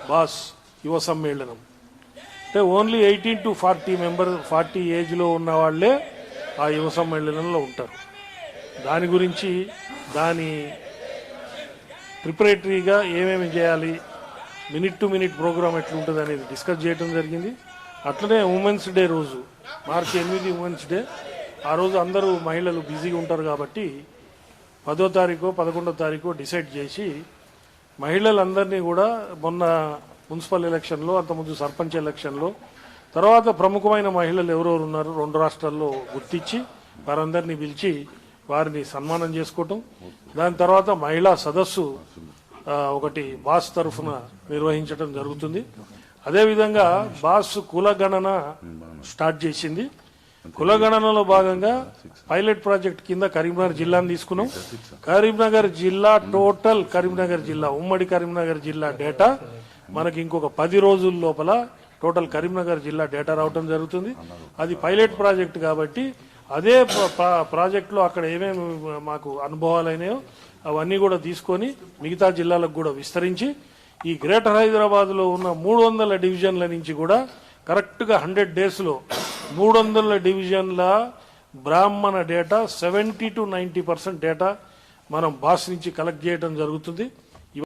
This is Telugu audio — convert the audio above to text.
బాస్ యువ సమ్మేళనం. అంటే ఓన్లీ 18 to 40 ఏజ్లో ఉన్న వాళ్ళే ఆ యువ సమ్మేళనంలో ఉంటారు. దాని గురించి దాని ప్రిపరేటరీగా ఏమేమి చేయాలి, మినిట్ టు మినిట్ ప్రోగ్రామ్ ఎట్లుంటుంది అనేది డిస్కస్ చేయడం జరిగింది. అట్లనే ఉమెన్స్ డే రోజు మార్చి 8 ఉమెన్స్ డే, ఆ రోజు అందరూ మహిళలు బిజీగా ఉంటారు కాబట్టి 10వ తారీఖు 11వ తారీఖు డిసైడ్ చేసి మహిళలందరినీ కూడా మొన్న మున్సిపల్ ఎలక్షన్లో, అంతకుముందు సర్పంచ్ ఎలక్షన్లో, తర్వాత ప్రముఖమైన మహిళలు ఎవరెవరు ఉన్నారు 2 రాష్ట్రాల్లో గుర్తించి వారందరినీ పిలిచి వారిని సన్మానం చేసుకోవటం. దాని తర్వాత మహిళా సదస్సు ఒకటి బాస్ తరఫున నిర్వహించడం జరుగుతుంది. అదేవిధంగా బాస్ కులగణన స్టార్ట్ చేసింది. కులగణనలో భాగంగా పైలట్ ప్రాజెక్ట్ కింద కరీంనగర్ జిల్లాను తీసుకున్నాం. కరీంనగర్ జిల్లా టోటల్ కరీంనగర్ జిల్లా ఉమ్మడి కరీంనగర్ జిల్లా డేటా మనకి ఇంకొక 10 రోజుల లోపల టోటల్ కరీంనగర్ జిల్లా డేటా రావడం జరుగుతుంది. అది పైలట్ ప్రాజెక్ట్ కాబట్టి అదే ప్రాజెక్టులో అక్కడ ఏమేమి మాకు అనుభవాలైనాయో అవన్నీ కూడా తీసుకొని మిగతా జిల్లాలకు కూడా విస్తరించి ఈ గ్రేటర్ హైదరాబాద్లో ఉన్న 300 డివిజన్ల నుంచి కూడా కరెక్ట్గా 100 డేస్లో 300 డివిజన్ల బ్రాహ్మణ డేటా 70 to 90% డేటా మనం బాస్ నుంచి కలెక్ట్ చేయడం జరుగుతుంది.